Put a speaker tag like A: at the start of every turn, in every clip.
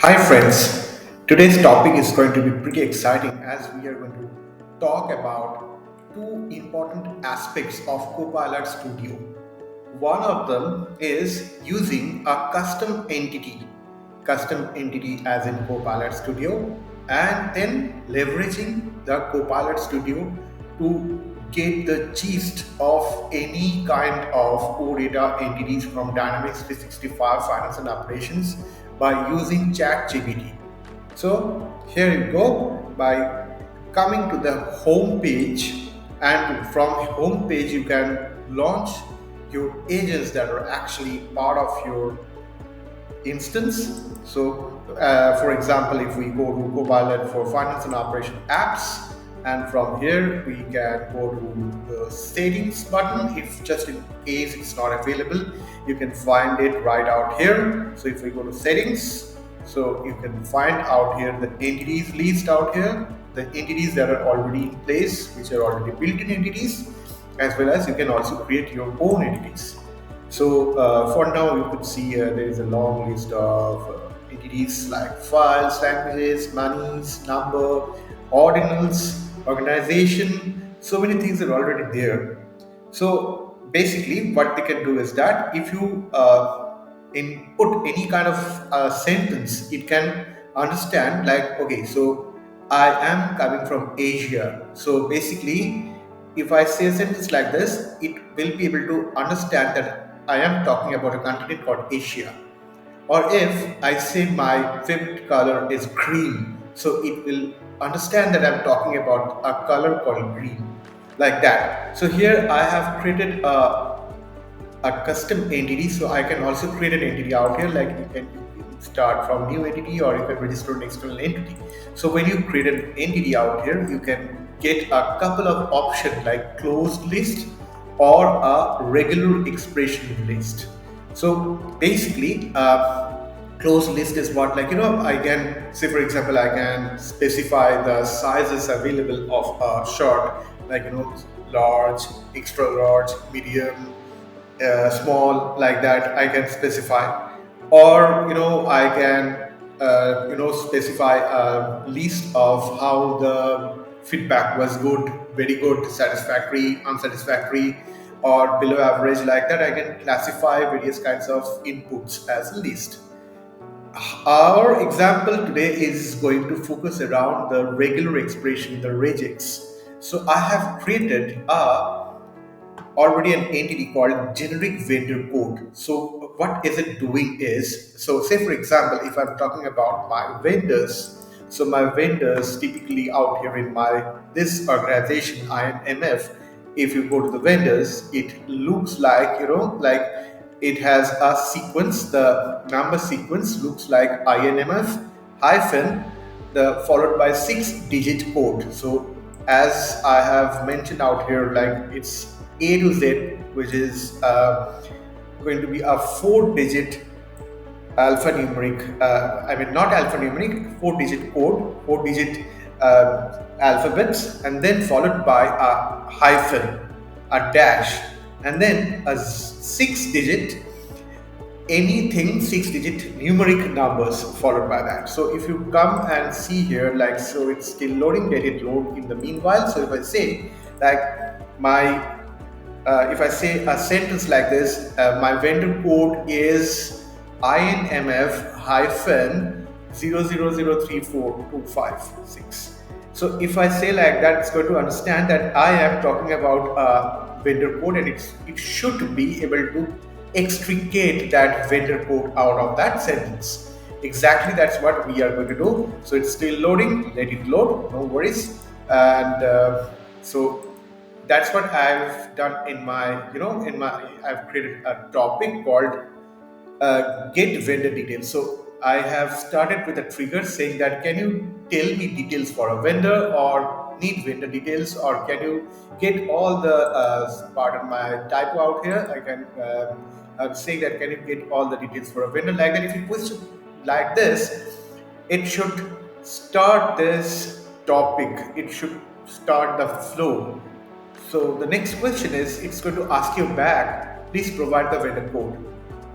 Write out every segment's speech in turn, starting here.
A: Hi, friends. Today's topic is going to be pretty exciting as we are going to talk about two important aspects of Copilot Studio. One of them is using a custom entity as in Copilot Studio, and then leveraging the Copilot Studio to get the gist of any kind of OData entities from Dynamics 365 Finance and Operations by using ChatGPT. So here you go by coming to the home page, and from home page you can launch your agents that are actually part of your instance. So, for example, if we go to Copilot for Finance and Operation Apps, and from here we can go to the settings button. If just in case it's not available, you can find it right out here. So, if we go to settings, so you can find out here the entities list out here, the entities that are already in place, which are already built-in entities, as well as you can also create your own entities. So for now, you could see there is a long list of entities like files, languages, monies, number, ordinals, organization. So many things are already there. So basically, what they can do is that if you input any kind of sentence, it can understand like, okay, so I am coming from Asia. So basically, if I say a sentence like this, it will be able to understand that I am talking about a continent called Asia. Or if I say my favorite color is green, so it will understand that I'm talking about a color called green, like that. So here I have created a custom entity, so I can also create an entity out here, like you can start from new entity or you can register an external entity. So when you create an entity out here, you can get a couple of options like closed list or a regular expression list. So basically, closed list is what, like, I can say, for example, I can specify the sizes available of a short, like, large, extra large, medium, small, like that I can specify. Or I can specify a list of how the feedback was: good, very good, satisfactory, unsatisfactory, or below average. Like that I can classify various kinds of inputs as a list. Our example today is going to focus around the regular expression, the regex. So I have created a already an entity called generic vendor code. So what is it doing is, so say for example, if I'm talking about my vendors, so my vendors typically out here in my this organization INMF, if you go to the vendors, it looks like, like it has a sequence. The number sequence looks like INMF hyphen the followed by 6-digit code. So as I have mentioned out here, like it's A to Z, which is going to be a 4-digit alphanumeric, I mean not alphanumeric, 4-digit code, 4-digit alphabets, and then followed by a hyphen, a dash, and then a 6-digit, anything 6-digit numeric numbers followed by that. So if you come and see here, like, so it's still loading, let it load in the meanwhile. So if I say like my if I say a sentence like this, my vendor code is INMF hyphen 000342556. So if I say like that, it's going to understand that I am talking about vendor code, and it should be able to extricate that vendor code out of that sentence. Exactly, that's what we are going to do. So it's still loading, let it load, no worries. And so that's what I've done in my, I've created a topic called get vendor details. So I have started with a trigger saying that, can you tell me details for a vendor, or need vendor details, or can you get all the pardon my typo out here. I can I'm saying that, can you get all the details for a vendor, like that. If you question like this, it should start this topic. It should start the flow. So the next question is, it's going to ask you back, please provide the vendor code.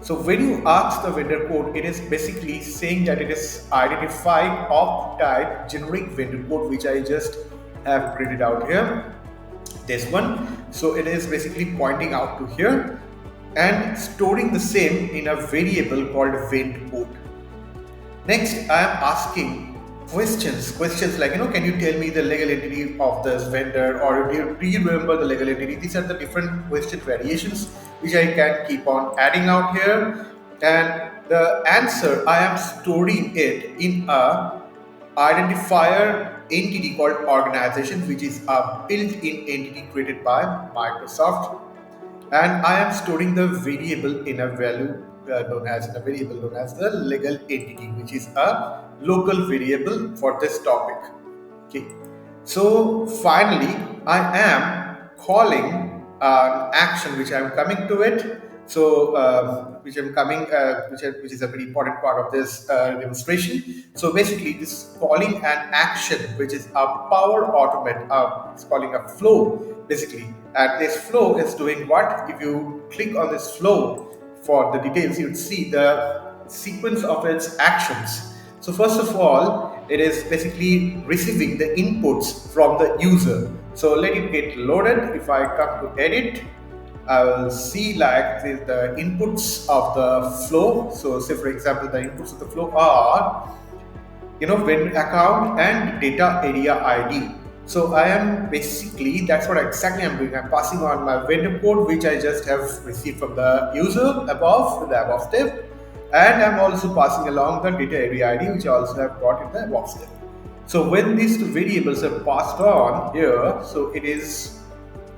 A: So when you ask the vendor code, it is basically saying that it is identified of type generic vendor code, which I just have printed out here. This one. So it is basically pointing out to here and storing the same in a variable called vendor code. Next, I am asking questions like, can you tell me the legal entity of this vendor, or do you remember the legal entity? These are the different question variations which I can keep on adding out here. And the answer, I am storing it in a identifier entity called organization, which is a built-in entity created by Microsoft, and I am storing the variable in a value known as the legal entity, which is a local variable for this topic. Okay. So finally, I am calling an action which I am coming to it. So which I'm coming, which is a very important part of this demonstration. So basically, this calling an action, which is a power automate, it's calling a flow basically, and this flow is doing what? If you click on this flow for the details, you would see the sequence of its actions. So first of all, it is basically receiving the inputs from the user. So let it get loaded. If I come to edit, I will see like the inputs of the flow. So say for example, the inputs of the flow are, vendor account and data area ID. So I am basically, that's what exactly I'm doing. I'm passing on my vendor code, which I just have received from the user above, the above step. And I'm also passing along the data area ID, which I also have got in the above step. So when these two variables are passed on here, so it is,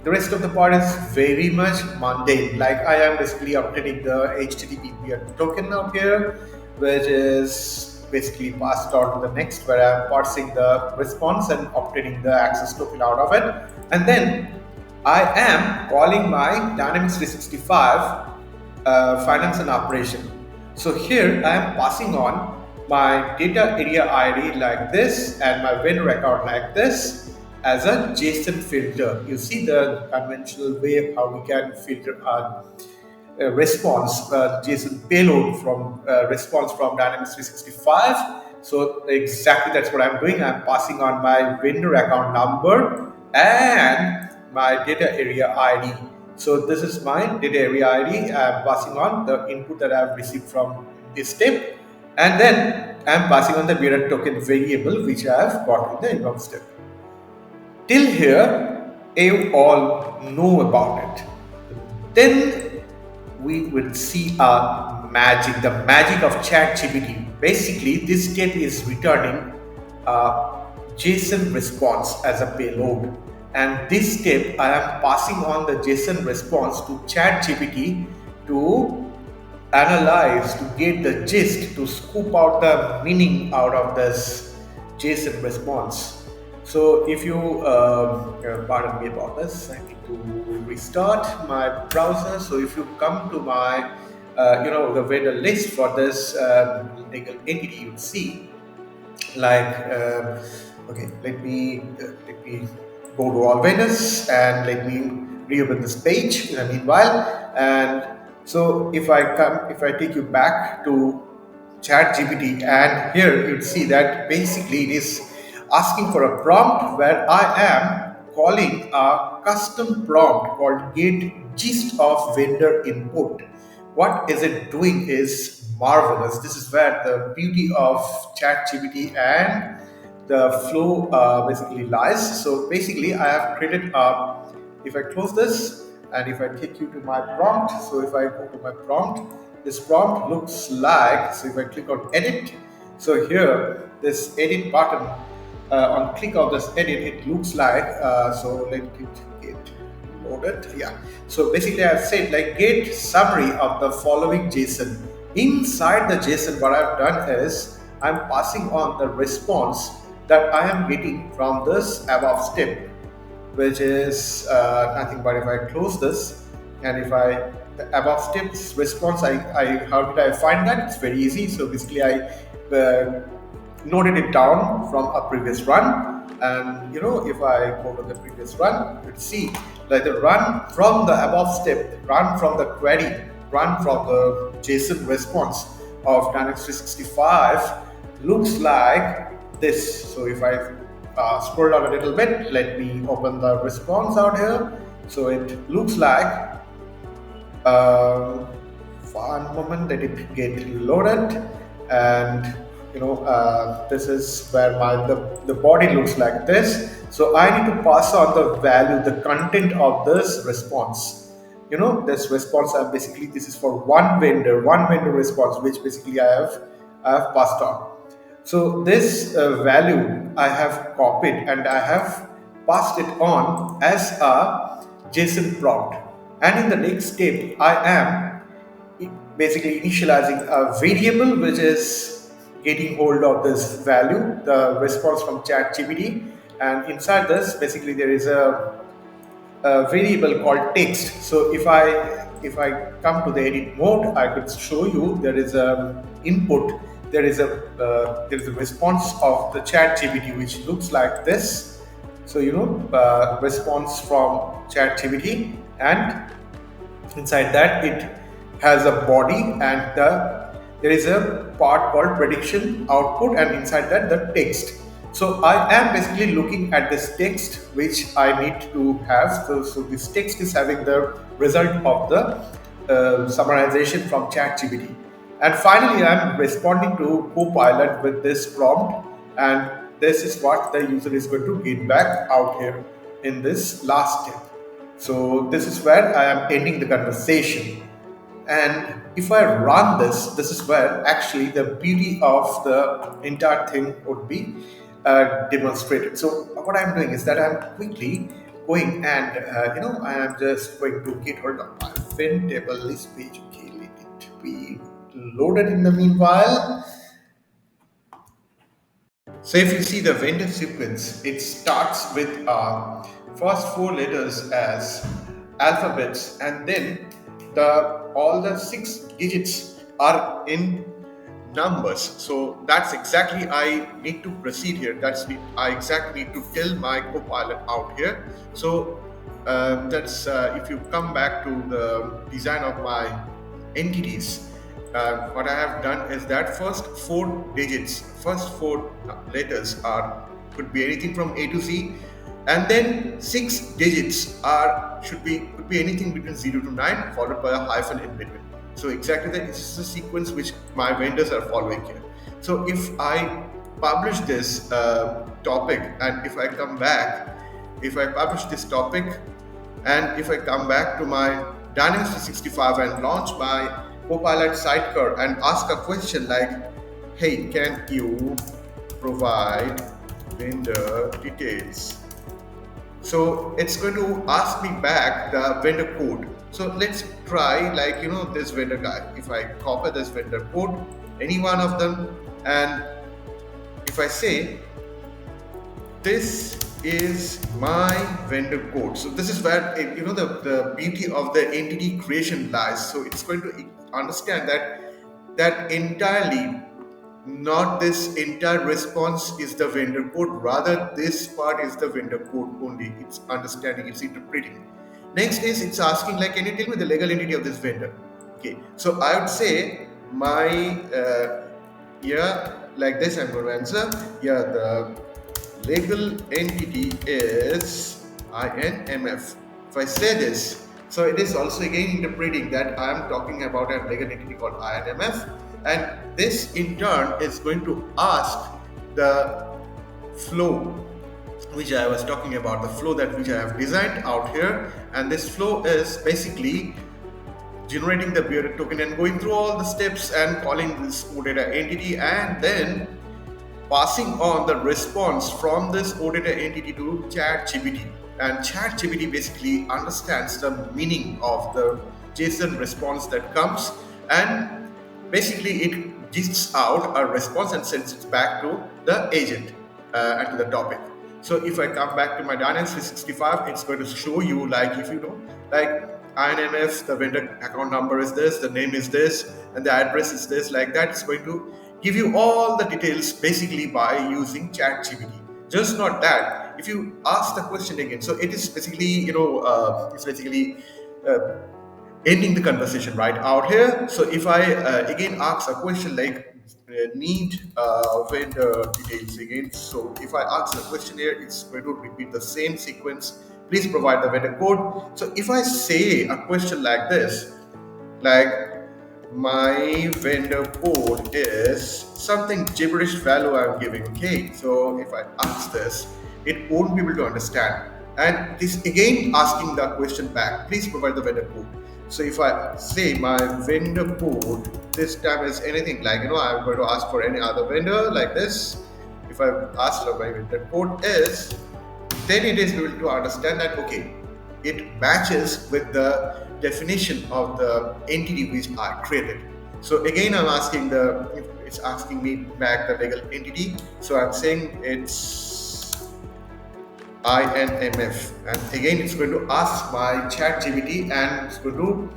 A: the rest of the part is very much mundane. Like I am basically updating the HTTP token out here, which is basically passed on to the next, where I'm parsing the response and obtaining the access token out of it. And then I am calling my Dynamics 365 finance and operation. So here I am passing on my data area ID like this and my vendor account like this as a JSON filter. You see the conventional way of how we can filter a response, JSON payload from response from Dynamics 365. So exactly that's what I'm doing. I'm passing on my vendor account number and my data area ID. So this is my data area ID. I'm passing on the input that I've received from this step, and then I'm passing on the bearer token variable which I have got in the inbound step. Till here, you all know about it. Then we will see a magic, the magic of ChatGPT. Basically, this step is returning a JSON response as a payload. And this step, I am passing on the JSON response to ChatGPT to analyze, to get the gist, to scoop out the meaning out of this JSON response. So if you pardon me about this, I need to restart my browser. So if you come to my the vendor list for this legal entity, you'll see like okay, let me go to all vendors and let me reopen this page in the meanwhile. And so if I take you back to ChatGPT, and here you'd see that basically it is asking for a prompt where I am calling a custom prompt called get gist of vendor input. What is it doing is marvelous. This is where the beauty of ChatGPT and the flow basically lies. So basically I have created if I close this and if I take you to my prompt, so if I go to my prompt, this prompt looks like, so if I click on edit, so here this edit button, on click of this edit, it looks like, so let it get loaded. Yeah, so basically I've said like get summary of the following JSON. Inside the JSON, what I've done is I'm passing on the response that I am getting from this above step, which is nothing but if I close this and if I the above steps response, how did I find that? It's very easy. So basically I noted it down from a previous run, and if I go to the previous run, you'll see like the run from the above step, run from the query run from the JSON response of Dynamics 365 looks like this. So if I scroll down a little bit, let me open the response out here. So it looks like, uh, one moment, let it get loaded. And this is where the body looks like this. So I need to pass on the value, the content of this response. This response, basically this is for one vendor response, which basically I have passed on. So this value I have copied and I have passed it on as a JSON prompt. And in the next step, I am basically initializing a variable which is getting hold of this value, the response from ChatGPT. And inside this, basically there is a variable called text. So if I come to the edit mode, I could show you there is a input, there is a response of the chat GPT which looks like this. So response from chat GPT, and inside that it has a body, and there is a part called prediction output, and inside that the text. So I am basically looking at this text which I need to have. So this text is having the result of the summarization from ChatGPT. And finally, I'm responding to Copilot with this prompt, and this is what the user is going to get back out here in this last step. So this is where I am ending the conversation. And if I run this is where actually the beauty of the entire thing would be demonstrated. So what I'm doing is that I'm quickly going and I am just going to get hold of my fin table list page. Okay, let it be loaded in the meanwhile. So if you see the vendor sequence, it starts with first four letters as alphabets, and then the all the 6 digits are in numbers. So that's exactly I need to proceed here. I exactly need to tell my Copilot out here. So that's if you come back to the design of my entities, what I have done is that first four letters are could be anything from A to Z, and then 6 digits could be anything between 0 to 9, followed by a hyphen in between. So exactly that is the sequence which my vendors are following here. So if I publish this topic, and if I publish this topic, and if I come back to my Dynamics 365 and launch my Copilot sidecar and ask a question like, hey, can you provide vendor details? So it's going to ask me back the vendor code. So let's try, like, this vendor guy. If I copy this vendor code, any one of them, and if I say, this is my vendor code. So this is where the beauty of the entity creation lies. So it's going to understand that entirely, not this entire response is the vendor code, rather this part is the vendor code only. It's understanding, it's interpreting. Next is it's asking, like, can you tell me the legal entity of this vendor? Okay, so I would say my like this. I'm going to answer, the legal entity is INMF. If I say this, so it is also again interpreting that I am talking about a legal entity called INMF, and this in turn is going to ask the flow which I was talking about, the flow which I have designed out here, and this flow is basically generating the bearded token and going through all the steps and calling this OData entity, and then passing on the response from this OData entity to ChatGPT. And ChatGPT basically understands the meaning of the JSON response that comes, and basically it gives out a response and sends it back to the agent and to the topic. So if I come back to my Dynamics 365, it's going to show you, like, if you know, like INMF, the vendor account number is this, the name is this, and the address is this, like that. It's going to give you all the details basically by using ChatGPT. Just not that, if you ask the question again, so it is basically, it's basically ending the conversation right out here. So if I again ask a question like need vendor details again. So if I ask the question here, it's going to repeat the same sequence. Please provide the vendor code. So if I say a question like this, like my vendor code is something gibberish value I'm giving. Okay, so if I ask this, it won't be able to understand. And this again asking the question back, please provide the vendor code. So if I say my vendor code this time is anything like, I'm going to ask for any other vendor like this. If I ask for my vendor code is, then it is able to understand that okay, it matches with the definition of the entity which I created. So again, I'm asking it's asking me back the legal entity. So I'm saying it's INMF, and again it's going to ask my ChatGPT, and it's going to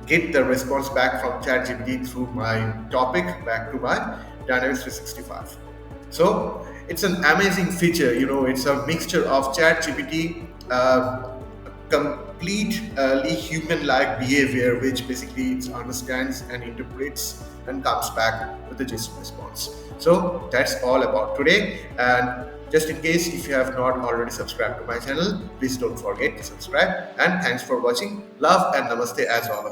A: get the response back from ChatGPT through my topic back to my Dynamics 365. So it's an amazing feature. It's a mixture of ChatGPT, completely human-like behavior, which basically it understands and interprets and comes back with a JSON response. So that's all about today. And just in case if you have not already subscribed to my channel, please don't forget to subscribe. And thanks for watching. Love and namaste as always.